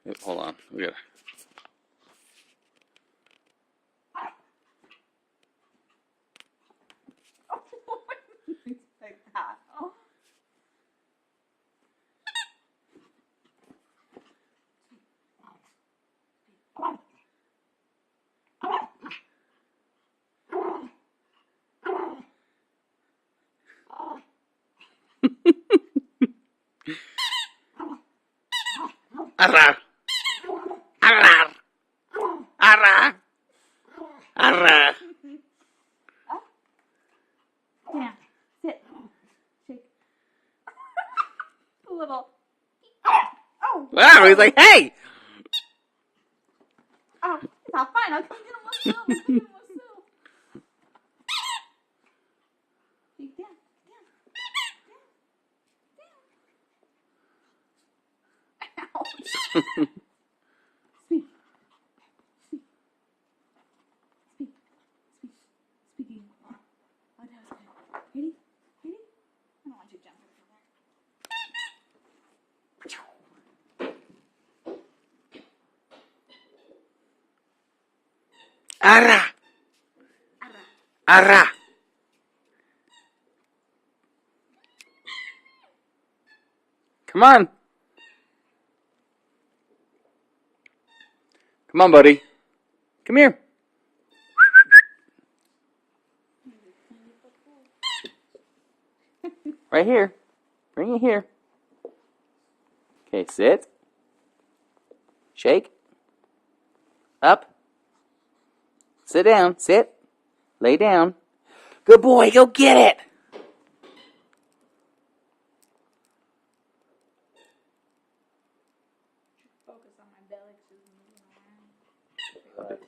Wait, hold on. We gotta. Like that. Oh. Arrar! Arrar! Arrar! Arrar! Yeah. Sit. Shake. A little. Oh. Wow, he's like, hey! Oh, it's all fine. I'll come get him myself. I'll come get him myself. Shake down. Down. Ouch. Speak. Speak. Speak. Speak. Speaking. Oh, that was good. Ready? Ready? I don't want you to jump over there. Arra! Arra! Come on! Come on, buddy. Come here. Right here. Bring it here. Okay, sit. Shake. Up. Sit down. Sit. Lay down. Good boy, go get it. Focus on my belly because she's moving around.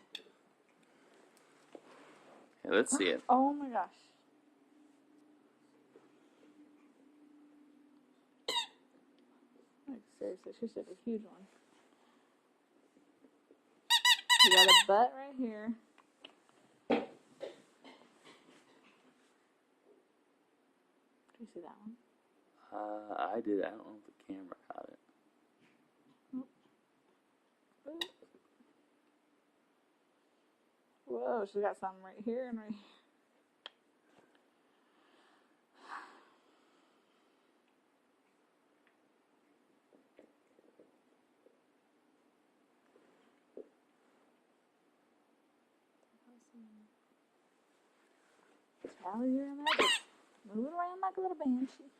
Okay, let's see it. Oh my gosh. Like, seriously, she's such a huge one. You got a butt right here. Do you see that one? I did. I don't know if the camera caught it. Whoa, she's got something right here and right here. Tally here and there, just moving around like a little banshee.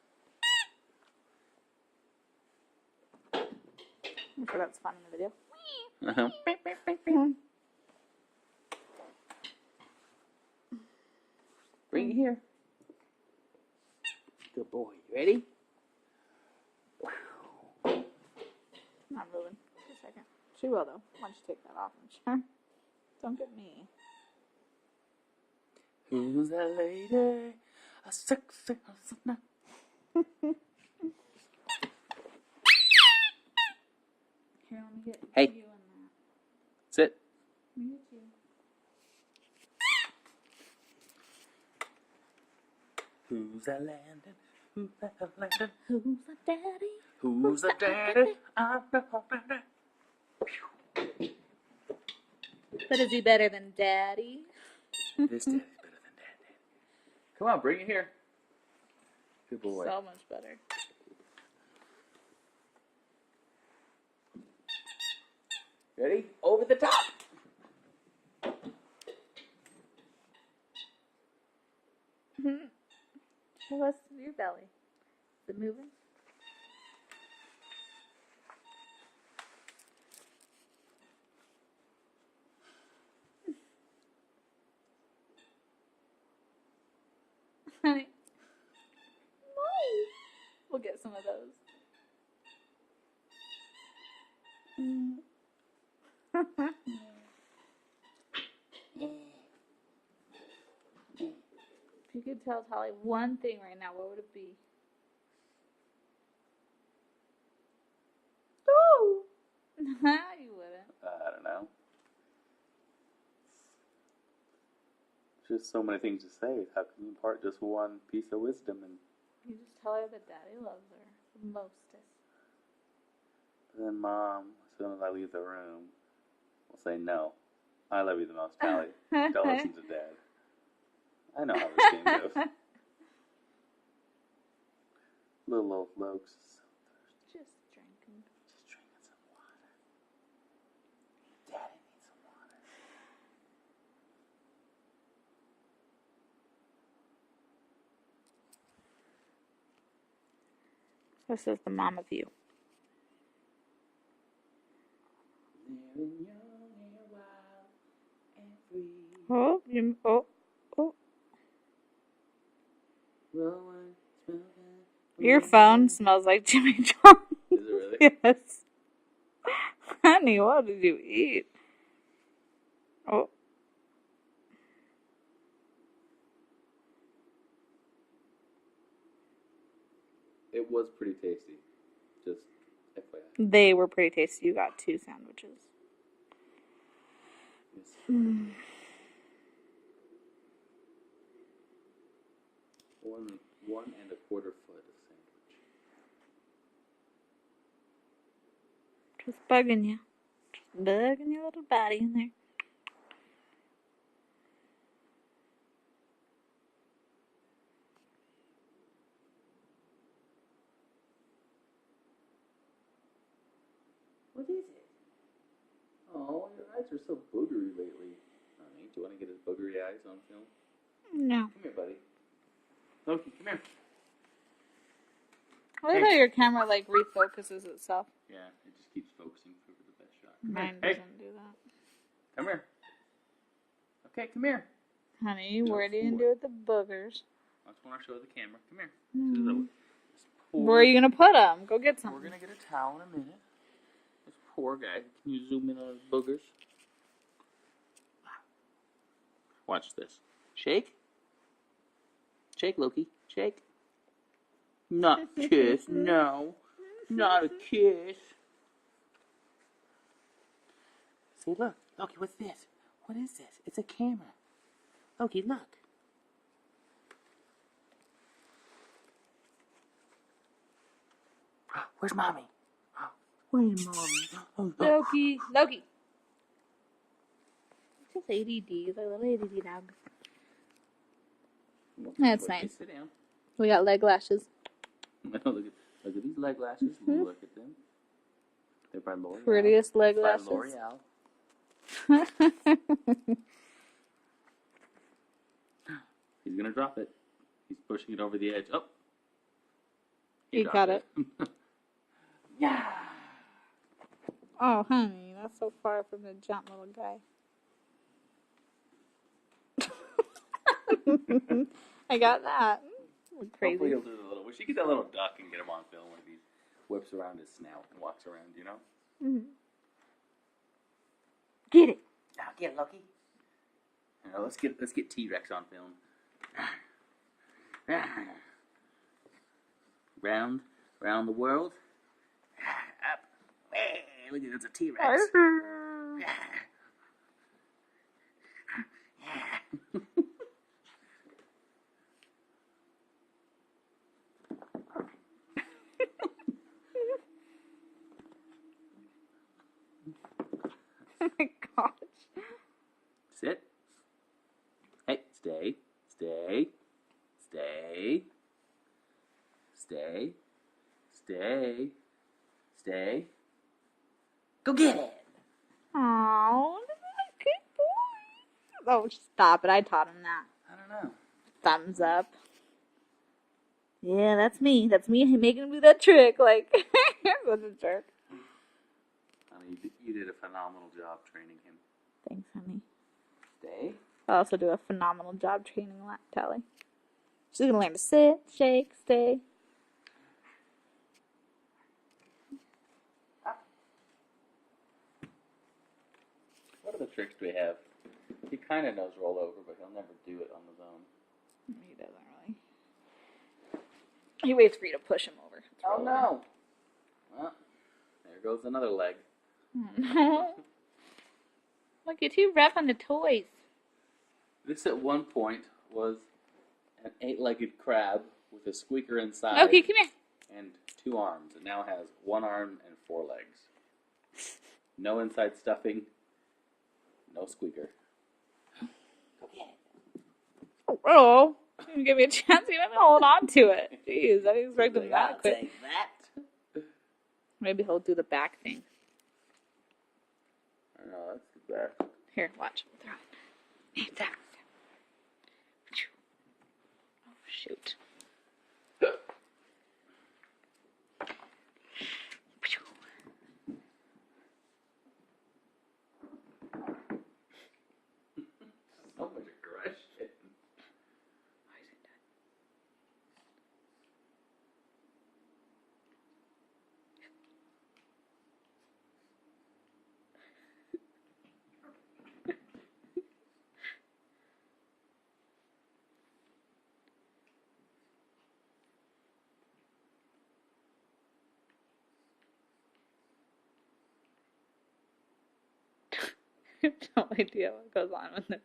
I'm sure that's fun in the video. Uh-huh. Bring it here. Good boy. You ready? Not moving. Just a second. She will though. Once you take that off, I'm sure. Don't get me. Who's that lady? A sexy hustler. Here, let me get Hey. you in that. Sit. Let me get you. Who's that landing? Who's that landing? Who's the daddy? Who's the daddy? I'm the daddy. But is he better than daddy? This daddy's better than that daddy. Come on, bring it here. Good boy. So much better. Ready? Over the top. Show us your belly. Is it moving? Honey. No. We'll get some of those. If you could tell Tally one thing right now, what would it be? Oh! You wouldn't. I don't know. There's just so many things to say. How can you impart just one piece of wisdom? And You just tell her that daddy loves her the mostest. then mom was soon as I leave the room, will say, no, I love you the most, Tally. Don't listen to Dad. I know how this game goes. Little old Lokes is so thirsty. Just drinking. Just drinking some water. Daddy needs some water. This is the mama view. Living young and wild and free. Oh, oh. Rolling, smoking. Your phone smells like Jimmy John. Is it really? Yes. Honey, what did you eat? Oh. It was pretty tasty. Just FYI. They were pretty tasty. You got 2 sandwiches. Yes. One and a quarter foot of sandwich. Just bugging you. Just bugging your little body in there. What is it? Oh, your eyes are so boogery lately. Honey, do you want to get his boogery eyes on film? No. Come here, buddy. Loki, come here. I love how your camera like refocuses itself. Yeah, it just keeps focusing for the best shot. Mine Hey, doesn't do that. come here. Okay, come here. Honey, what are you gonna do with the boogers? I just want to show the camera. Come here. Where are you gonna put them? Go get some. We're gonna get a towel in a minute. This poor guy. Can you zoom in on his boogers? Watch this. Shake. Shake, Loki. Shake. Not kiss. No. Not a kiss. See, look. Loki, what's this? What is this? It's a camera. Loki, look. Where's Mommy? Where's Mommy? Loki. Loki. It's just ADD. He's like a little ADD dog. That's Loki, nice. Sit down. We got leg lashes. Look at these leg lashes. Look at them. They're by L'Oreal. Prettiest leg By lashes. L'Oreal. He's gonna drop it. He's pushing it over the edge. Oh, You got it. Yeah. Oh, honey, that's so far from the jump, little guy. I got that. Crazy. Hopefully he'll do the little. We should get that little duck and get him on film when he whips around his snout and walks around. You know. Mm-hmm. Get it. Now get Lucky. Now let's get T-Rex on film. Round the world. Up. Hey, look at it's a T-Rex. Oh my gosh. Sit. Hey, stay. Stay. Stay. Stay. Stay. Stay. Go get it. Oh, good boy. Oh, stop it. I taught him that. I don't know. Thumbs up. Yeah, that's me. That's me making him do that trick. Like, such a jerk. Honey, you did a phenomenal job training him. Thanks, honey. Stay. I also do a phenomenal job training Tally. She's gonna learn to sit, shake, stay. What other tricks do we have? He kind of knows roll over, but he'll never do it on his own. He doesn't really. He waits for you to push him over. Oh no! Well, there goes another leg. No. Look, you're too rough on the toys. This at one point was an 8-legged crab with a squeaker inside. Okay, come here. And 2 arms. It now has 1 arm and 4 legs. No inside stuffing. No squeaker. Go get it. Oh, you didn't give me a chance to even hold on to it. Jeez, I didn't expect him that quick. Take that. Maybe he'll do the back thing. I don't know, that's the best. Here, watch. Throw it. Hey, that. Oh, shoot. So much aggression. Why is it done? I have no idea what goes on with it.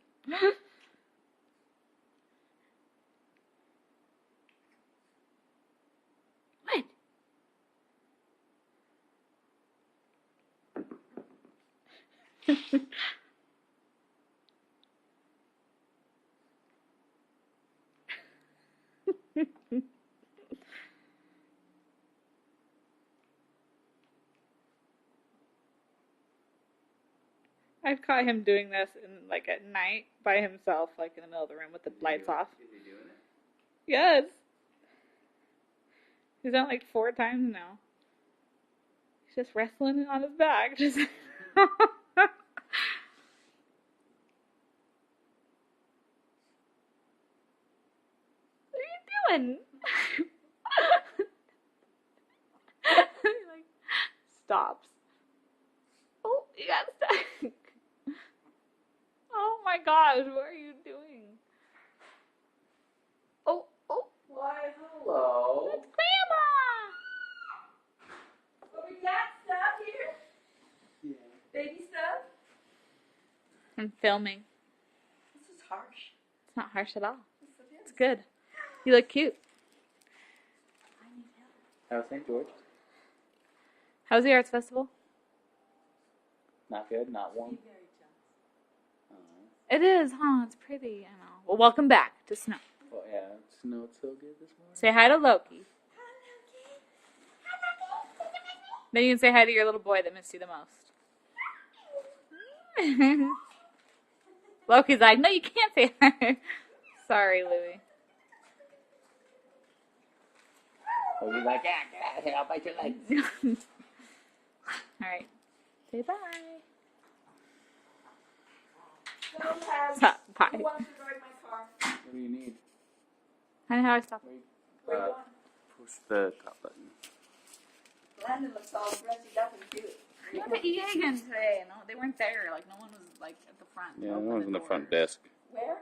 What? I've caught him doing this in like at night by himself, like in the middle of the room with the lights off. Is he doing it? Yes. He's done it like 4 times now. He's just wrestling on his back. Just what are you doing? He like stops. Oh, you got stuck. Oh my gosh, what are you doing? Oh, oh, Why, hello. it's Grandma! What we got stuff here? Yeah. Baby stuff? I'm filming. This is harsh. It's not harsh at all. Yes, it It's is. good. You look cute. I need help. How's St. George? How's the arts festival? Not good, not warm. Be very jealous. It is, huh? It's pretty. I know. Well, welcome back to Snow. Well, yeah, it snowed so good this morning. Say hi to Loki. Then you can say hi to your little boy that missed you the most. Loki's like, no, you can't say hi. Sorry, Louie. Oh, you're like, yeah, get out of here, I'll bite your legs. All right. Say bye. Don't have. Stop. Bye. Who wants to drive my car? What do you need? I know how I stop. Where you Uh, going? Push the top button. Landon looks all dressed up and cute. We went to Egan today. No, they weren't there. Like, no one was, like, at the front. to Yeah, open that was the in the doors. front desk. Where?